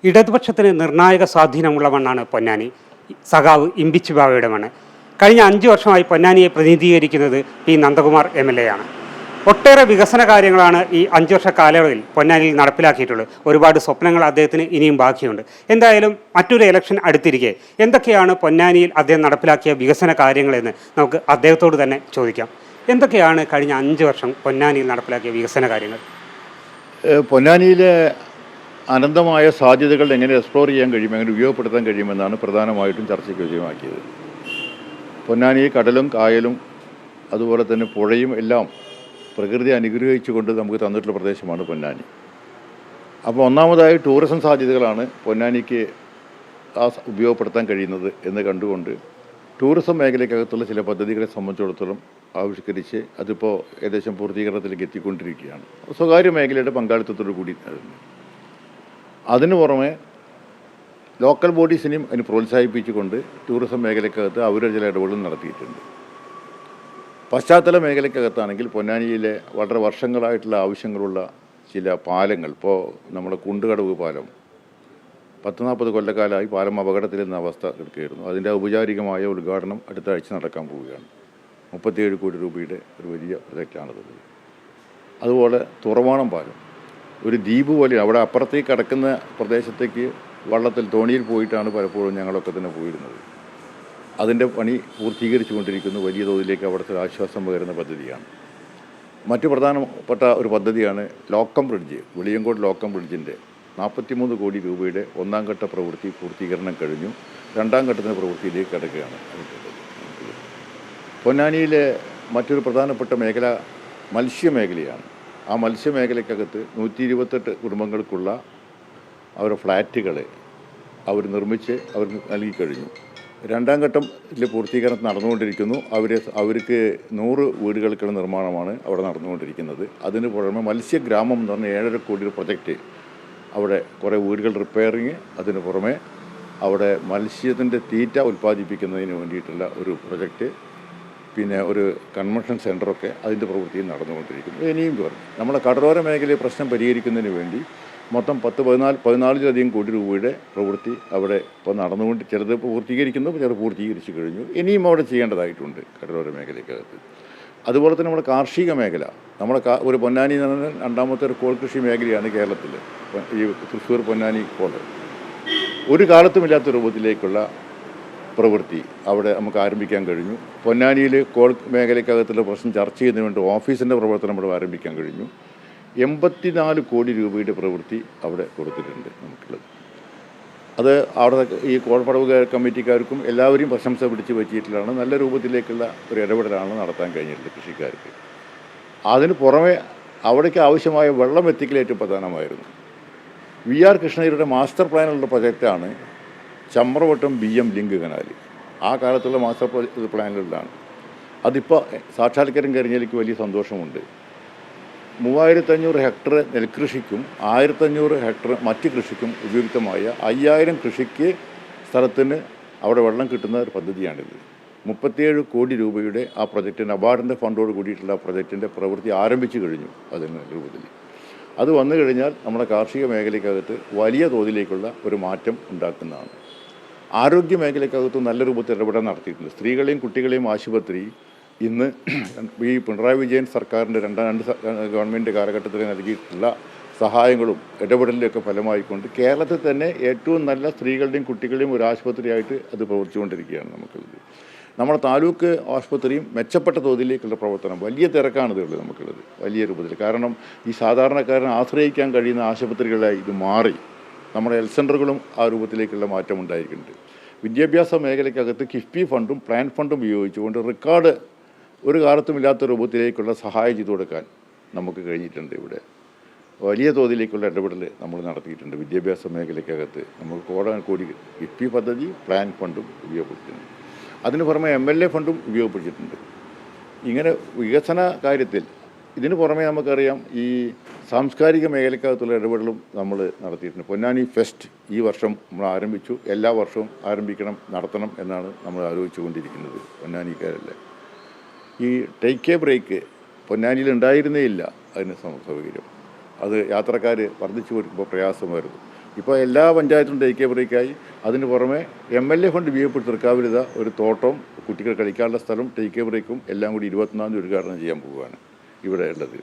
ഇടതുപക്ഷത്തിന് നിർണായക സ്വാധീനമുള്ള മണ്ണാണ് പൊന്നാനി. സഖാവ് ഇമ്പിച്ച് ബാവയുടെ മണ്ണ്. കഴിഞ്ഞ 5 വർഷമായി പൊന്നാനിയെ പ്രതിനിധീകരിക്കുന്നത് പി നന്ദകുമാർ MLA ആണ്. ഒട്ടേറെ വികസന കാര്യങ്ങളാണ് ഈ 5 വർഷ കാലയളവിൽ പൊന്നാനിയിൽ നടപ്പിലാക്കിയിട്ടുള്ളത്. ഒരുപാട് സ്വപ്നങ്ങൾ അദ്ദേഹത്തിന് ഇനിയും ബാക്കിയുണ്ട്. എന്തായാലും മറ്റൊരു ഇലക്ഷൻ അടുത്തിരിക്കെ എന്തൊക്കെയാണ് പൊന്നാനിയിൽ അദ്ദേഹം നടപ്പിലാക്കിയ വികസന കാര്യങ്ങളെന്ന് നമുക്ക് അദ്ദേഹത്തോട് തന്നെ ചോദിക്കാം. എന്തൊക്കെയാണ് കഴിഞ്ഞ 5 വർഷം പൊന്നാനിയിൽ നടപ്പിലാക്കിയ വികസന കാര്യങ്ങൾ? പൊന്നാനിയിലെ അനന്തമായ സാധ്യതകൾ എങ്ങനെ എക്സ്പ്ലോർ ചെയ്യാൻ കഴിയും, എങ്ങനെ ഉപയോഗപ്പെടുത്താൻ കഴിയുമെന്നാണ് പ്രധാനമായിട്ടും ചർച്ചയ്ക്ക് വിജയമാക്കിയത്. പൊന്നാനി കടലും കായലും അതുപോലെ തന്നെ പുഴയും എല്ലാം പ്രകൃതി അനുഗ്രഹിച്ചുകൊണ്ട് നമുക്ക് തന്നിട്ടുള്ള പ്രദേശമാണ് പൊന്നാനി. അപ്പോൾ ഒന്നാമതായി ടൂറിസം സാധ്യതകളാണ് പൊന്നാനിക്ക് ഉപയോഗപ്പെടുത്താൻ കഴിയുന്നത് എന്ന് കണ്ടുകൊണ്ട് ടൂറിസം മേഖലയ്ക്കകത്തുള്ള ചില പദ്ധതികളെ സംബന്ധിച്ചിടത്തോളം ആവിഷ്കരിച്ച് അതിപ്പോൾ ഏകദേശം പൂർത്തീകരണത്തിലേക്ക് എത്തിക്കൊണ്ടിരിക്കുകയാണ്. സ്വകാര്യ മേഖലയുടെ പങ്കാളിത്തത്തോടു കൂടി അതിനു പുറമെ ലോക്കൽ ബോഡീസിനെയും അതിന് പ്രോത്സാഹിപ്പിച്ചുകൊണ്ട് ടൂറിസം മേഖലയ്ക്കകത്ത് അവരുടെ ചില ഇടപെടലുകൾ നടത്തിയിട്ടുണ്ട്. പശ്ചാത്തല മേഖലയ്ക്കകത്താണെങ്കിൽ പൊന്നാനിയിലെ വളരെ വർഷങ്ങളായിട്ടുള്ള ആവശ്യങ്ങളുള്ള ചില പാലങ്ങൾ, ഇപ്പോൾ നമ്മുടെ കുണ്ടുകടവ് പാലം 10-40 കൊല്ലക്കാലമായി പാലം അപകടത്തിൽ നിന്ന അവസ്ഥ എടുക്കുകയായിരുന്നു. അതിൻ്റെ ഔപചാരികമായ ഉദ്ഘാടനം അടുത്ത ആഴ്ച നടക്കാൻ പോവുകയാണ്. 37 കോടി രൂപയുടെ ഒരു വലിയ പ്രൊജക്റ്റാണത്. അതുപോലെ തുറവാണം പാലം ഒരു ദ്വീപ് പോലെ, അവിടെ അപ്പുറത്തേക്ക് കിടക്കുന്ന പ്രദേശത്തേക്ക് വള്ളത്തിൽ തോണിയിൽ പോയിട്ടാണ് പലപ്പോഴും ഞങ്ങളൊക്കെ തന്നെ പോയിരുന്നത്. അതിൻ്റെ പണി പൂർത്തീകരിച്ചു കൊണ്ടിരിക്കുന്നു. വലിയ തോതിലേക്ക് അവിടുത്തെ ആശ്വാസം പകരുന്ന പദ്ധതിയാണ്. മറ്റു പ്രധാനപ്പെട്ട ഒരു പദ്ധതിയാണ് ലോക്കം ബ്രിഡ്ജ്. വെളിയങ്കോട് ലോക്കം ബ്രിഡ്ജിൻ്റെ 43 കോടി രൂപയുടെ 1ാം ഘട്ട പ്രവൃത്തി പൂർത്തീകരണം കഴിഞ്ഞു. 2ാം ഘട്ടത്തിൻ്റെ പ്രവൃത്തിയിലേക്ക് കിടക്കുകയാണ്. പൊന്നാനിയിലെ മറ്റൊരു പ്രധാനപ്പെട്ട മേഖല മത്സ്യമേഖലയാണ്. ആ മത്സ്യമേഖലയ്ക്കകത്ത് 128 കുടുംബങ്ങൾക്കുള്ള അവരുടെ ഫ്ലാറ്റുകളെ അവർ നിർമ്മിച്ച് അവർക്ക് നൽകിക്കഴിഞ്ഞു. 2ാം ഘട്ടത്തിൽ പൂർത്തീകരണം നടന്നുകൊണ്ടിരിക്കുന്നു. അവർക്ക് 100 വീടുകൾക്കുള്ള നിർമ്മാണമാണ് അവിടെ നടന്നുകൊണ്ടിരിക്കുന്നത്. അതിന് പുറമെ മത്സ്യഗ്രാമം എന്ന് പറഞ്ഞ 7.5 കോടി പ്രൊജക്റ്റ്, അവിടെ കുറേ വീടുകൾ റിപ്പയറിങ്, അതിന് പുറമെ അവിടെ മത്സ്യത്തിൻ്റെ തീറ്റ ഉൽപ്പാദിപ്പിക്കുന്നതിന് വേണ്ടിയിട്ടുള്ള ഒരു പ്രൊജക്റ്റ്, പിന്നെ ഒരു കൺവെൻഷൻ സെൻ്ററൊക്കെ അതിൻ്റെ പ്രവൃത്തിയും നടന്നുകൊണ്ടിരിക്കുന്നു. ഇനിയും നമ്മുടെ കടലോര മേഖലയിൽ പ്രശ്നം പരിഹരിക്കുന്നതിന് വേണ്ടി മൊത്തം 14-15 കോടി രൂപയുടെ പ്രവൃത്തി അവിടെ ഇപ്പോൾ നടന്നുകൊണ്ട് ചിലത് പൂർത്തീകരിക്കുന്നു, ചിലത് പൂർത്തീകരിച്ചു കഴിഞ്ഞു. ഇനിയും അവിടെ ചെയ്യേണ്ടതായിട്ടുണ്ട് കടലോര മേഖലയ്ക്കകത്ത്. അതുപോലെ തന്നെ നമ്മുടെ കാർഷിക മേഖല, നമ്മുടെ ഒരു പൊന്നാനി എന്ന് പറഞ്ഞാൽ 2ാമത്തെ ഒരു കോൾ കൃഷി മേഖലയാണ് കേരളത്തിൽ. ഈ തൃശ്ശൂർ പൊന്നാനി കോൾ ഒരു കാലത്തുമില്ലാത്ത രൂപത്തിലേക്കുള്ള പ്രവൃത്തി അവിടെ നമുക്ക് ആരംഭിക്കാൻ കഴിഞ്ഞു. പൊന്നാനിയിൽ കോൾ മേഖലയ്ക്കകത്തുള്ള പ്രശ്നം ചർച്ച ചെയ്യുന്നതിന് വേണ്ടി ഓഫീസിൻ്റെ പ്രവർത്തനം ഇവിടെ ആരംഭിക്കാൻ കഴിഞ്ഞു. 84 കോടി രൂപയുടെ പ്രവൃത്തി അവിടെ കൊടുത്തിട്ടുണ്ട് നമുക്കുള്ളത്. അത് അവിടെ ഈ കോൾപ്പടവ് കമ്മിറ്റിക്കാർക്കും എല്ലാവരെയും പ്രശംസ പിടിച്ച് പറ്റിയിട്ടുള്ളതാണ്. നല്ല രൂപത്തിലേക്കുള്ള ഒരു ഇടപെടലാണ് നടത്താൻ കഴിഞ്ഞിട്ടുള്ളത് കൃഷിക്കാർക്ക്. അതിന് പുറമെ അവിടേക്ക് ആവശ്യമായ വെള്ളം എത്തിക്കൽ ഏറ്റവും പ്രധാനമായിരുന്നു. VR കൃഷ്ണഗിരിയുടെ മാസ്റ്റർ പ്ലാനുള്ള പ്രൊജക്റ്റാണ് ചമ്രവട്ടം BM ലിങ്ക് കനാൽ. ആ കാലത്തുള്ള മാസ്റ്റർ പ്ലാനുകളിലാണ്. അതിപ്പോൾ സാക്ഷാത്കാരം കഴിഞ്ഞതിലേക്ക് വലിയ സന്തോഷമുണ്ട്. 3500 ഹെക്ടർ നെൽകൃഷിക്കും 1500 ഹെക്ടർ മറ്റ് കൃഷിക്കും ഉപയുക്തമായ 5000 കൃഷിക്ക് സ്ഥലത്തിന് അവിടെ വെള്ളം കിട്ടുന്ന ഒരു പദ്ധതിയാണിത്. 37 കോടി രൂപയുടെ ആ പ്രൊജക്റ്റിന് അവാർഡിൻ്റെ ഫണ്ടോട് കൂടിയിട്ടുള്ള പ്രൊജക്റ്റിൻ്റെ പ്രവൃത്തി ആരംഭിച്ചു കഴിഞ്ഞു. അതിന് രൂപത്തിൽ അത് വന്നു കഴിഞ്ഞാൽ നമ്മുടെ കാർഷിക മേഖലയ്ക്കകത്ത് വലിയ തോതിലേക്കുള്ള ഒരു മാറ്റം ഉണ്ടാക്കുന്നതാണ്. ആരോഗ്യ മേഖലയ്ക്കകത്ത് നല്ല രൂപത്തിൽ ഇടപെടാൻ നടത്തിയിട്ടുണ്ട്. സ്ത്രീകളെയും കുട്ടികളെയും ആശുപത്രി ഇന്ന് ഈ പിണറായി വിജയൻ സർക്കാരിൻ്റെ രണ്ട് ഗവൺമെൻറ് കാലഘട്ടത്തിൽ നൽകിയിട്ടുള്ള സഹായങ്ങളും ഇടപെടലിലൊക്കെ ഫലമായിക്കൊണ്ട് കേരളത്തിൽ തന്നെ ഏറ്റവും നല്ല സ്ത്രീകളുടെയും കുട്ടികളുടെയും ഒരു ആശുപത്രിയായിട്ട് അത് പ്രവർത്തിച്ചുകൊണ്ടിരിക്കുകയാണ് നമുക്കുള്ളത്. നമ്മുടെ താലൂക്ക് ആശുപത്രിയും മെച്ചപ്പെട്ട തോതിലേക്കുള്ള പ്രവർത്തനം, വലിയ തിരക്കാണിതുള്ളത് നമുക്കുള്ളത് വലിയ രൂപത്തിൽ. കാരണം ഈ സാധാരണക്കാരനെ ആശ്രയിക്കാൻ കഴിയുന്ന ആശുപത്രികളായി ഇത് മാറി. നമ്മുടെ ഹെൽത്ത് സെൻ്ററുകളും ആ രൂപത്തിലേക്കുള്ള മാറ്റം ഉണ്ടായിരിക്കുന്നുണ്ട്. വിദ്യാഭ്യാസ മേഖലയ്ക്കകത്ത് കിഫ്ബി ഫണ്ടും പ്ലാൻ ഫണ്ടും ഉപയോഗിച്ചുകൊണ്ട് റെക്കോർഡ് ഒരു കാലത്തുമില്ലാത്ത രൂപത്തിലേക്കുള്ള സഹായം ചെയ്തു കൊടുക്കാൻ നമുക്ക് കഴിഞ്ഞിട്ടുണ്ട്. ഇവിടെ വലിയ തോതിലേക്കുള്ള ഇടപെടൽ നമ്മൾ നടത്തിയിട്ടുണ്ട്. വിദ്യാഭ്യാസ മേഖലയ്ക്കകത്ത് നമുക്ക് കോടാനുകോടി കിഫ്ബി പദ്ധതി പ്ലാൻ ഫണ്ടും ഉപയോഗപ്പെടുത്തിയിട്ടുണ്ട്. അതിന് പുറമെ MLA ഫണ്ടും ഉപയോഗപ്പെടുത്തിയിട്ടുണ്ട്. ഇങ്ങനെ വികസന കാര്യത്തിൽ ഇതിന് പുറമെ നമുക്കറിയാം ഈ സാംസ്കാരിക മേഖലയ്ക്കകത്തുള്ള ഇടപെടലും നമ്മൾ നടത്തിയിട്ടുണ്ട്. പൊന്നാനി ഫെസ്റ്റ് ഈ വർഷം നമ്മൾ ആരംഭിച്ചു. എല്ലാ വർഷവും ആരംഭിക്കണം, നടത്തണം എന്നാണ് നമ്മൾ ആലോചിച്ചുകൊണ്ടിരിക്കുന്നത് പൊന്നാനിക്കാരല്ലേ. ഈ ടേക്ക് എ ബ്രേക്ക് പൊന്നാനിയിൽ ഉണ്ടായിരുന്നേ ഇല്ല. അതിന് സൗകര്യം അത് യാത്രക്കാർ വർദ്ധിച്ചു വരുമ്പോൾ പ്രയാസമായിരുന്നു. ഇപ്പോൾ എല്ലാ പഞ്ചായത്തും ടേക്ക് ബ്രേക്കായി. അതിന് പുറമെ MLA ഫണ്ട് ഉപയോഗപ്പെടുത്തി തൃക്കാവിലിത ഒരു തോട്ടം, കുട്ടികൾ കളിക്കാനുള്ള സ്ഥലം, ടേക്ക് ബ്രേക്കും എല്ലാം കൂടി 24-ാം തീയതി ഉദ്ഘാടനം ചെയ്യാൻ പോവുകയാണ് ഇവിടെ ഉള്ളത്.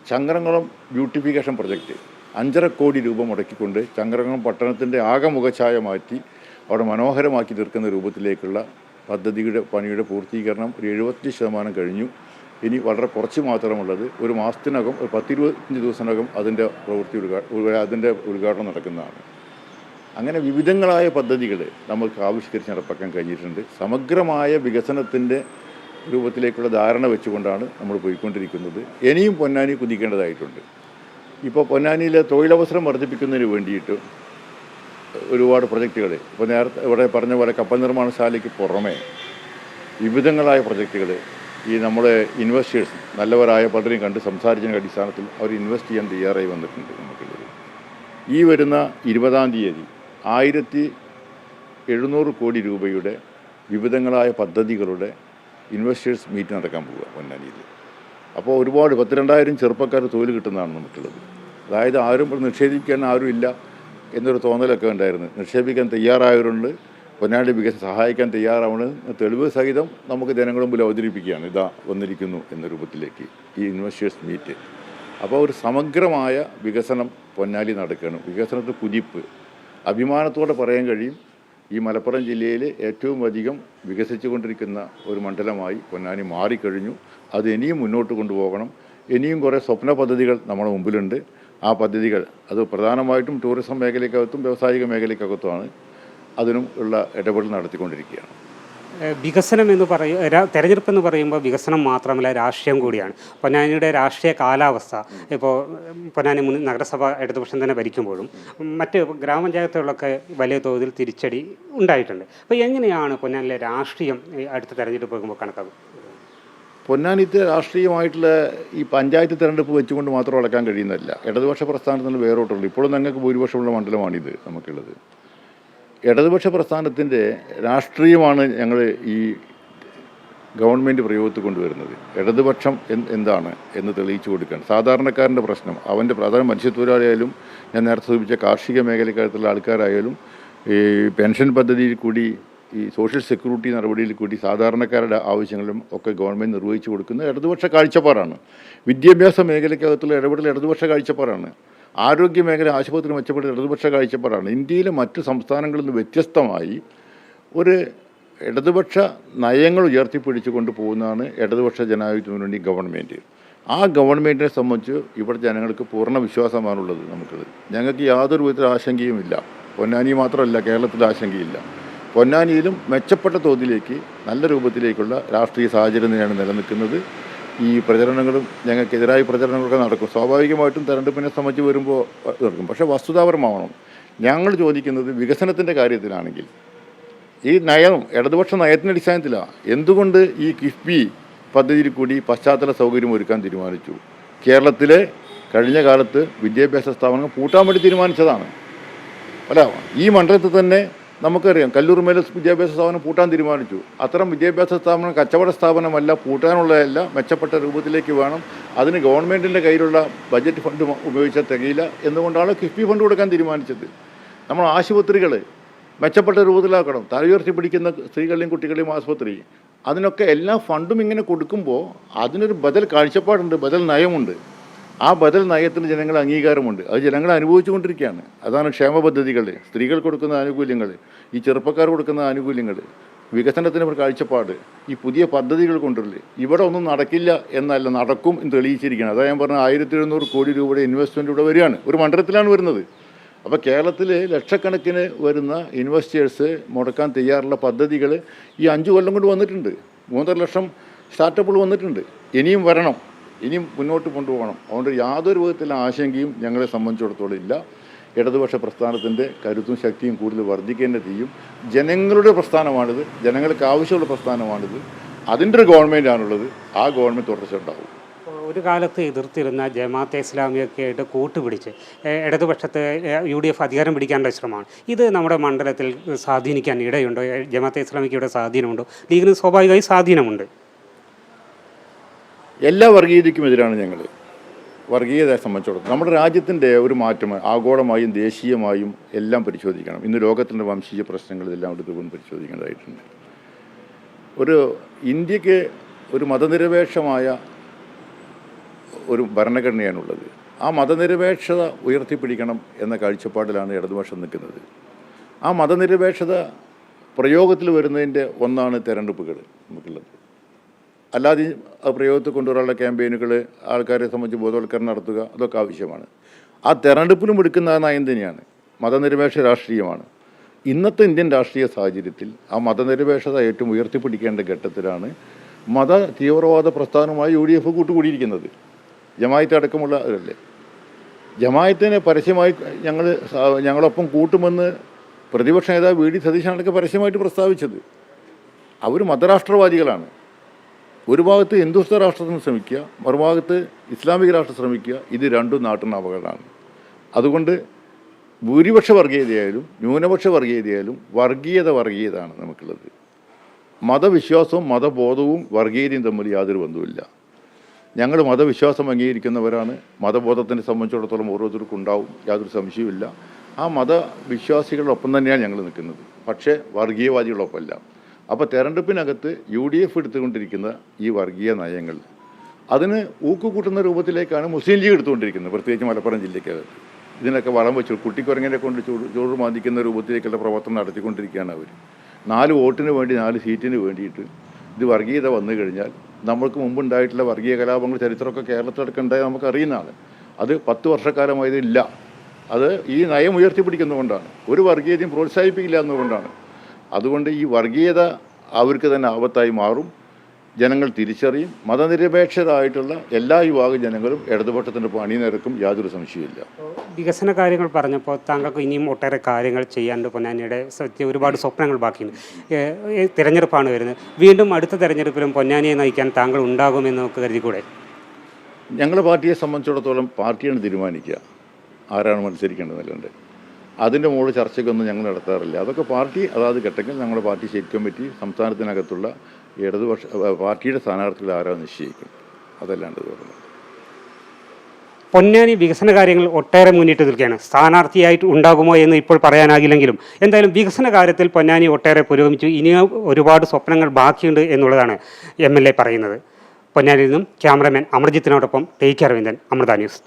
ചങ്ങരംകുളം ബ്യൂട്ടിഫിക്കേഷൻ പ്രൊജക്റ്റ് 5.5 കോടി രൂപ മുടക്കിക്കൊണ്ട് ചങ്ങരംകുളം പട്ടണത്തിൻ്റെ ആകെ മുഖച്ഛായ മാറ്റി അവിടെ മനോഹരമാക്കി തീർക്കുന്ന രൂപത്തിലേക്കുള്ള പദ്ധതിയുടെ പണിയുടെ പൂർത്തീകരണം ഒരു 70% കഴിഞ്ഞു. ഇനി വളരെ കുറച്ച് മാത്രമുള്ളത്. ഒരു മാസത്തിനകം, ഒരു 10-25 ദിവസത്തിനകം അതിൻ്റെ അതിൻ്റെ ഉദ്ഘാടനം നടക്കുന്നതാണ്. അങ്ങനെ വിവിധങ്ങളായ പദ്ധതികൾ നമുക്ക് ആവിഷ്കരിച്ച് നടപ്പാക്കാൻ കഴിഞ്ഞിട്ടുണ്ട്. സമഗ്രമായ വികസനത്തിൻ്റെ രൂപത്തിലേക്കുള്ള ധാരണ വെച്ചുകൊണ്ടാണ് നമ്മൾ പോയിക്കൊണ്ടിരിക്കുന്നത്. ഇനിയും പൊന്നാനി കുതിക്കേണ്ടതായിട്ടുണ്ട്. ഇപ്പോൾ പൊന്നാനിയിലെ തൊഴിലവസരം വർദ്ധിപ്പിക്കുന്നതിന് വേണ്ടിയിട്ട് ഒരുപാട് പ്രൊജക്റ്റുകൾ, ഇപ്പോൾ നേരത്തെ ഇവിടെ പറഞ്ഞ പോലെ കപ്പൽ നിർമ്മാണശാലയ്ക്ക് പുറമെ വിവിധങ്ങളായ പ്രൊജക്റ്റുകൾ ഈ നമ്മുടെ ഇൻവെസ്റ്റേഴ്സ് നല്ലവരായ പലരെയും കണ്ട് സംസാരിച്ചതിൻ്റെ അടിസ്ഥാനത്തിൽ അവർ ഇൻവെസ്റ്റ് ചെയ്യാൻ തയ്യാറായി വന്നിട്ടുണ്ട്. നമുക്കുള്ളത് ഈ വരുന്ന 20-ാം തീയതി 1700 കോടി രൂപയുടെ വിവിധങ്ങളായ പദ്ധതികളുടെ ഇൻവെസ്റ്റേഴ്സ് മീറ്റ് നടക്കാൻ പോവുക പൊന്നാനിയിൽ. അപ്പോൾ ഒരുപാട് 12,000 ചെറുപ്പക്കാർ തൊഴിൽ കിട്ടുന്നതാണ് നമുക്കുള്ളത്. അതായത് ആരും നിക്ഷേപിക്കാൻ ആരും ഇല്ല എന്നൊരു തോന്നലൊക്കെ ഉണ്ടായിരുന്നു. നിക്ഷേപിക്കാൻ തയ്യാറായവരുണ്ട്, പൊന്നാനി വികസനം സഹായിക്കാൻ തയ്യാറാവുന്നത് തെളിവ് സഹിതം നമുക്ക് ജനങ്ങളുടെ മുമ്പിൽ അവതരിപ്പിക്കുകയാണ്. ഇതാ വന്നിരിക്കുന്നു എന്ന രൂപത്തിലേക്ക് ഈ ഇൻവെസ്റ്റേഴ്സ് മീറ്റ്. അപ്പോൾ ഒരു സമഗ്രമായ വികസനം പൊന്നാനി നടക്കുകയാണ്. വികസനത്തിൽ കുതിപ്പ് അഭിമാനത്തോടെ പറയാൻ കഴിയും. ഈ മലപ്പുറം ജില്ലയിൽ ഏറ്റവും അധികം വികസിച്ചു കൊണ്ടിരിക്കുന്ന ഒരു മണ്ഡലമായി പൊന്നാനി മാറിക്കഴിഞ്ഞു. അത് ഇനിയും മുന്നോട്ട് കൊണ്ടുപോകണം. ഇനിയും കുറേ സ്വപ്ന പദ്ധതികൾ നമ്മുടെ മുമ്പിലുണ്ട്. ആ പദ്ധതികൾ അത് പ്രധാനമായിട്ടും ടൂറിസം മേഖലയ്ക്കകത്തും വ്യാവസായിക മേഖലയ്ക്കകത്തുമാണ്. അതിനും ഉള്ള ഇടപെടൽ നടത്തിക്കൊണ്ടിരിക്കുകയാണ്. വികസനം എന്ന് തെരഞ്ഞെടുപ്പ് എന്ന് പറയുമ്പോൾ വികസനം മാത്രമല്ല, രാഷ്ട്രീയം കൂടിയാണ്. പൊന്നാനിയുടെ രാഷ്ട്രീയ കാലാവസ്ഥ ഇപ്പോൾ പൊന്നാനി മുൻ നഗരസഭ ഇടതുപക്ഷം തന്നെ ഭരിക്കുമ്പോഴും മറ്റ് ഗ്രാമപഞ്ചായത്തുകളൊക്കെ വലിയ തോതിൽ തിരിച്ചടി ഉണ്ടായിട്ടുണ്ട്. അപ്പോൾ എങ്ങനെയാണ് പൊന്നാനിലെ രാഷ്ട്രീയം അടുത്ത തെരഞ്ഞെടുപ്പ് വെക്കുമ്പോൾ കണക്കാക്കും? പൊന്നാനിത്തെ രാഷ്ട്രീയമായിട്ടുള്ള ഈ പഞ്ചായത്ത് തിരഞ്ഞെടുപ്പ് വെച്ചുകൊണ്ട് മാത്രം അളക്കാൻ കഴിയുന്നതല്ല. ഇടതുപക്ഷ പ്രസ്ഥാനത്തിന് വേറോട്ടുള്ളൂ. ഇപ്പോഴും ഞങ്ങൾക്ക് ഭൂരിപക്ഷമുള്ള മണ്ഡലമാണിത് നമുക്കുള്ളത്. ഇടതുപക്ഷ പ്രസ്ഥാനത്തിൻ്റെ രാഷ്ട്രീയമാണ് ഞങ്ങൾ ഈ ഗവൺമെൻറ് പ്രയോഗത്തിൽ കൊണ്ടുവരുന്നത്. ഇടതുപക്ഷം എന്താണ് എന്ന് തെളിയിച്ചു കൊടുക്കാൻ സാധാരണക്കാരൻ്റെ പ്രശ്നം, അവൻ്റെ പ്രധാന മത്സ്യത്തൊഴിലാളിയായാലും ഞാൻ നേരത്തെ സൂചിപ്പിച്ച കാർഷിക മേഖലക്കകത്തുള്ള ആൾക്കാരായാലും ഈ പെൻഷൻ പദ്ധതിയിൽ കൂടി ഈ സോഷ്യൽ സെക്യൂരിറ്റി നടപടിയിൽ കൂടി സാധാരണക്കാരുടെ ആവശ്യങ്ങളും ഒക്കെ ഗവൺമെൻറ് നിർവഹിച്ചു കൊടുക്കുന്ന ഇടതുപക്ഷ കാഴ്ചപ്പാടാണ്. വിദ്യാഭ്യാസ മേഖലയ്ക്കകത്തുള്ള ഇടപെടൽ ഇടതുപക്ഷ കാഴ്ചപ്പാടാണ്. ആരോഗ്യ മേഖല, ആശുപത്രി മെച്ചപ്പെടുന്ന ഇടതുപക്ഷ കാഴ്ചപ്പാടാണ്. ഇന്ത്യയിലെ മറ്റ് സംസ്ഥാനങ്ങളിൽ നിന്ന് വ്യത്യസ്തമായി ഒരു ഇടതുപക്ഷ നയങ്ങൾ ഉയർത്തിപ്പിടിച്ചു കൊണ്ടുപോകുന്നതാണ് ഇടതുപക്ഷ ജനാധിപത്യ മുന്നണി ഗവൺമെൻറ്. ആ ഗവൺമെൻറ്റിനെ സംബന്ധിച്ച് ഇവിടെ ജനങ്ങൾക്ക് പൂർണ്ണ വിശ്വാസമാണുള്ളത്. നമുക്കത് ഞങ്ങൾക്ക് യാതൊരു വിധത്തിൽ ആശങ്കയുമില്ല. പൊന്നാനി മാത്രമല്ല, കേരളത്തിൽ ആശങ്കയില്ല. പൊന്നാനിയിലും മെച്ചപ്പെട്ട തോതിലേക്ക് നല്ല രൂപത്തിലേക്കുള്ള രാഷ്ട്രീയ സാഹചര്യം തന്നെയാണ് നിലനിൽക്കുന്നത്. ഈ പ്രചരണങ്ങളും ഞങ്ങൾക്കെതിരായ പ്രചരണങ്ങളൊക്കെ നടക്കും. സ്വാഭാവികമായിട്ടും തെരഞ്ഞെടുപ്പിനെ സംബന്ധിച്ച് വരുമ്പോൾ നടക്കും. പക്ഷേ വസ്തുതാപരമാവണം. ഞങ്ങൾ ചോദിക്കുന്നത് വികസനത്തിൻ്റെ കാര്യത്തിലാണെങ്കിൽ ഈ നയം ഇടതുപക്ഷ നയത്തിൻ്റെ അടിസ്ഥാനത്തിലാണ്. എന്തുകൊണ്ട് ഈ കിഫ്ബി പദ്ധതിയിൽ കൂടി പശ്ചാത്തല സൗകര്യം ഒരുക്കാൻ തീരുമാനിച്ചു? കേരളത്തിലെ കഴിഞ്ഞ കാലത്ത് വിദ്യാഭ്യാസ സ്ഥാപനങ്ങൾ പൂട്ടാൻ വേണ്ടി തീരുമാനിച്ചതാണ്. അല്ല, ഈ മണ്ഡലത്തിൽ തന്നെ നമുക്കറിയാം കല്ലൂർമേലെ വിദ്യാഭ്യാസ സ്ഥാപനം പൂട്ടാൻ തീരുമാനിച്ചു. അത്തരം വിദ്യാഭ്യാസ സ്ഥാപനം കച്ചവട സ്ഥാപനമല്ല, പൂട്ടാനുള്ളതല്ല, മെച്ചപ്പെട്ട രൂപത്തിലേക്ക് വേണം. അതിന് ഗവൺമെൻറ്റിൻ്റെ കയ്യിലുള്ള ബജറ്റ് ഫണ്ട് ഉപയോഗിച്ചാൽ തികയില്ല എന്നുകൊണ്ടാണ് കിഫ്ബി ഫണ്ട് കൊടുക്കാൻ തീരുമാനിച്ചത്. നമ്മൾ ആശുപത്രികൾ മെച്ചപ്പെട്ട രൂപത്തിലാക്കണം. തലയുയർത്തി പിടിക്കുന്ന സ്ത്രീകളുടെയും കുട്ടികളുടെയും ആശുപത്രി, അതിനൊക്കെ എല്ലാ ഫണ്ടും ഇങ്ങനെ കൊടുക്കുമ്പോൾ അതിനൊരു ബദൽ കാഴ്ചപ്പാടുണ്ട്, ബദൽ നയമുണ്ട്. ആ ബദൽ നയത്തിന് ജനങ്ങൾ അംഗീകാരമുണ്ട്. അത് ജനങ്ങൾ അനുഭവിച്ചു കൊണ്ടിരിക്കുകയാണ്. അതാണ് ക്ഷേമ പദ്ധതികൾ, സ്ത്രീകൾ കൊടുക്കുന്ന ആനുകൂല്യങ്ങൾ, ഈ ചെറുപ്പക്കാർ കൊടുക്കുന്ന ആനുകൂല്യങ്ങൾ, വികസനത്തിന് ഒരു കാഴ്ചപ്പാട്, ഈ പുതിയ പദ്ധതികൾ കൊണ്ടുവരില്ലേ. ഇവിടെ ഒന്നും നടക്കില്ല എന്നല്ല, നടക്കും എന്ന് തെളിയിച്ചിരിക്കുകയാണ്. അതാ ഞാൻ പറഞ്ഞ 1700 കോടി രൂപയുടെ ഇൻവെസ്റ്റ്മെൻറ്റ് ഇവിടെ വരികയാണ്. ഒരു മണ്ഡലത്തിലാണ് വരുന്നത്. അപ്പോൾ കേരളത്തിൽ ലക്ഷക്കണക്കിന് വരുന്ന ഇൻവെസ്റ്റേഴ്സ് മുടക്കാൻ തയ്യാറുള്ള പദ്ധതികൾ ഈ 5 കൊല്ലം കൊണ്ട് വന്നിട്ടുണ്ട്. 3.5 ലക്ഷം സ്റ്റാർട്ടപ്പുകൾ വന്നിട്ടുണ്ട്. ഇനിയും വരണം, ഇനിയും മുന്നോട്ട് കൊണ്ടുപോകണം. അതുകൊണ്ട് യാതൊരു വിധത്തിലുള്ള ആശങ്കയും ഞങ്ങളെ സംബന്ധിച്ചിടത്തോളം ഇല്ല. ഇടതുപക്ഷ പ്രസ്ഥാനത്തിൻ്റെ കരുത്തും ശക്തിയും കൂടുതൽ വർദ്ധിക്കേണ്ട ചെയ്യും. ജനങ്ങളുടെ പ്രസ്ഥാനമാണിത്, ജനങ്ങൾക്ക് ആവശ്യമുള്ള പ്രസ്ഥാനമാണിത്. അതിൻ്റെ ഒരു ഗവൺമെൻറ്റാണുള്ളത്. ആ ഗവൺമെൻറ് തുടർച്ച ഉണ്ടാവും. ഒരു കാലത്ത് എതിർത്തിരുന്ന ജമാഅത്തെ ഇസ്ലാമിയൊക്കെ ആയിട്ട് കൂട്ടുപിടിച്ച് ഇടതുപക്ഷത്തെ UDF അധികാരം പിടിക്കാനുള്ള ശ്രമമാണ്. ഇത് നമ്മുടെ മണ്ഡലത്തിൽ സ്വാധീനിക്കാൻ ഇടയുണ്ടോ? ജമാഅത്തെ ഇസ്ലാമിക്ക് ഇവിടെ സ്വാധീനമുണ്ടോ? ലീഗിന് സ്വാഭാവികമായി സ്വാധീനമുണ്ട്. എല്ലാ വർഗീയതയ്ക്കും എതിരാണ് ഞങ്ങൾ. വർഗീയതയെ സംബന്ധിച്ചിടത്തോളം നമ്മുടെ രാജ്യത്തിൻ്റെ ഒരു മാറ്റം ആഗോളമായും ദേശീയമായും എല്ലാം പരിശോധിക്കണം. ഇന്ന് ലോകത്തിൻ്റെ വംശീയ പ്രശ്നങ്ങൾ ഇതെല്ലാം എടുത്തുകൊണ്ട് പരിശോധിക്കേണ്ടതായിട്ടുണ്ട്. ഇന്ത്യക്ക് ഒരു മതനിരപേക്ഷമായ ഒരു ഭരണഘടനയാണുള്ളത്. ആ മതനിരപേക്ഷത ഉയർത്തിപ്പിടിക്കണം എന്ന കാഴ്ചപ്പാടിലാണ് ഇടതുപക്ഷം നിൽക്കുന്നത്. ആ മതനിരപേക്ഷത പ്രയോഗത്തിൽ വരുന്നതിൻ്റെ ഒന്നാണ് തെരഞ്ഞെടുപ്പുകൾ നമുക്കുള്ളത്. അല്ലാതെ ആ പ്രയോഗത്തിൽ കൊണ്ടുവരാനുള്ള ക്യാമ്പയിനുകൾ, ആൾക്കാരെ സംബന്ധിച്ച് ബോധവൽക്കരണം നടത്തുക, അതൊക്കെ ആവശ്യമാണ്. ആ തെരഞ്ഞെടുപ്പിലും എടുക്കുന്ന നയം തന്നെയാണ് മതനിരപേക്ഷ രാഷ്ട്രീയമാണ്. ഇന്നത്തെ ഇന്ത്യൻ രാഷ്ട്രീയ സാഹചര്യത്തിൽ ആ മതനിരപേക്ഷത ഏറ്റവും ഉയർത്തിപ്പിടിക്കേണ്ട ഘട്ടത്തിലാണ് മത തീവ്രവാദ പ്രസ്ഥാനമായി UDF കൂട്ടുകൂടിയിരിക്കുന്നത്. ജമായത്ത് അടക്കമുള്ളവരല്ലേ. ജമായത്തിനെ പരസ്യമായി ഞങ്ങളൊപ്പം കൂട്ടുമെന്ന് പ്രതിപക്ഷ നേതാവ് VD സതീശനൊക്കെ പരസ്യമായിട്ട് പ്രസ്താവിച്ചത്. അവർ മതരാഷ്ട്രവാദികളാണ്. ഒരു ഭാഗത്ത് ഹിന്ദുത്വ രാഷ്ട്രത്തിന് ശ്രമിക്കുക, മറുഭാഗത്ത് ഇസ്ലാമിക രാഷ്ട്രം ശ്രമിക്കുക. ഇത് രണ്ടും നാട്ടിന് അപകടമാണ്. അതുകൊണ്ട് ഭൂരിപക്ഷ വർഗീയതയായാലും ന്യൂനപക്ഷ വർഗീയതയായാലും വർഗീയതയാണ് നമുക്കുള്ളത്. മതവിശ്വാസവും മതബോധവും വർഗീയതയും തമ്മിൽ യാതൊരു ബന്ധവുമില്ല. ഞങ്ങൾ മതവിശ്വാസം അംഗീകരിക്കുന്നവരാണ്. മതബോധത്തിനെ സംബന്ധിച്ചിടത്തോളം ഓരോരുത്തർക്കും ഉണ്ടാവും, യാതൊരു സംശയവുമില്ല. ആ മതവിശ്വാസികളൊപ്പം തന്നെയാണ് ഞങ്ങൾ നിൽക്കുന്നത്. പക്ഷേ വർഗീയവാദികളൊപ്പമല്ല. അപ്പോൾ തെരഞ്ഞെടുപ്പിനകത്ത് UDF എടുത്തുകൊണ്ടിരിക്കുന്ന ഈ വർഗീയ നയങ്ങൾ അതിന് ഊക്കുകൂട്ടുന്ന രൂപത്തിലേക്കാണ് മുസ്ലിം ലീഗ് എടുത്തുകൊണ്ടിരിക്കുന്നത്. പ്രത്യേകിച്ച് മലപ്പുറം ജില്ലയ്ക്കകത്ത് ഇതിനൊക്കെ വളം വെച്ചു കുട്ടിക്കുരങ്ങനെ കൊണ്ട് ചോറ് മാന്തിക്കുന്ന രൂപത്തിലേക്കുള്ള പ്രവർത്തനം നടത്തിക്കൊണ്ടിരിക്കുകയാണ് അവർ. 4 വോട്ടിന് വേണ്ടി 4 സീറ്റിന് വേണ്ടിയിട്ട് ഇത് വർഗീയത വന്നു കഴിഞ്ഞാൽ നമ്മൾക്ക് മുമ്പുണ്ടായിട്ടുള്ള വർഗീയ കലാപങ്ങൾ ചരിത്രമൊക്കെ കേരളത്തിലടക്കം ഉണ്ടായി നമുക്കറിയുന്നതാണ്. അത് 10 വർഷക്കാലമായതില്ല. അത് ഈ നയം ഉയർത്തിപ്പിടിക്കുന്നതുകൊണ്ടാണ്. ഒരു വർഗീയതയും പ്രോത്സാഹിപ്പിക്കില്ല എന്നുകൊണ്ടാണ്. അതുകൊണ്ട് ഈ വർഗീയത അവർക്ക് തന്നെ ആപത്തായി മാറും. ജനങ്ങൾ തിരിച്ചറിയും. മതനിരപേക്ഷരായിട്ടുള്ള എല്ലാ വിഭാഗം ജനങ്ങളും ഇടതുപക്ഷത്തിൻ്റെ അണിനിരക്കും, യാതൊരു സംശയമില്ല. വികസന കാര്യങ്ങൾ പറഞ്ഞപ്പോൾ താങ്കൾക്ക് ഇനിയും ഒട്ടേറെ കാര്യങ്ങൾ ചെയ്യാണ്ട് പൊന്നാനിയുടെ ഒരുപാട് സ്വപ്നങ്ങൾ ബാക്കിയുണ്ട്. തിരഞ്ഞെടുപ്പാണ് വരുന്നത്. വീണ്ടും അടുത്ത തിരഞ്ഞെടുപ്പിലും പൊന്നാനിയെ നയിക്കാൻ താങ്കൾ ഉണ്ടാകുമെന്ന് നമുക്ക് കരുതിക്കൂടെ? ഞങ്ങളുടെ പാർട്ടിയെ സംബന്ധിച്ചിടത്തോളം പാർട്ടിയാണ് തീരുമാനിക്കുക ആരാണ് മത്സരിക്കേണ്ടതെന്നുള്ളത്. അതിൻ്റെ മുകളിൽ ചർച്ചയ്ക്കൊന്നും ഞങ്ങൾ നടത്താറില്ല. അതൊക്കെ പാർട്ടി അതാത് ഘട്ടങ്ങൾ ഞങ്ങളുടെ പാർട്ടി സ്റ്റേറ്റ് കമ്മിറ്റി സംസ്ഥാനത്തിനകത്തുള്ള ഇടതുപക്ഷ പാർട്ടിയുടെ സ്ഥാനാർത്ഥികൾ ആരാണ് നിശ്ചയിക്കും. അതല്ലാണ്ട് തോന്നുന്നത്. പൊന്നാനി വികസന കാര്യങ്ങൾ ഒട്ടേറെ മുന്നിട്ട് നിൽക്കുകയാണ്. സ്ഥാനാർത്ഥിയായിട്ട് ഉണ്ടാകുമോ എന്ന് ഇപ്പോൾ പറയാനാകില്ലെങ്കിലും എന്തായാലും വികസന കാര്യത്തിൽ പൊന്നാനി ഒട്ടേറെ പുരോഗമിച്ചു. ഇനിയും ഒരുപാട് സ്വപ്നങ്ങൾ ബാക്കിയുണ്ട് എന്നുള്ളതാണ് MLA പറയുന്നത്. പൊന്നാനിയിൽ നിന്നും ക്യാമറമാൻ അമർജിത്തിനോടൊപ്പം T. K. Aravindan, Amrita news.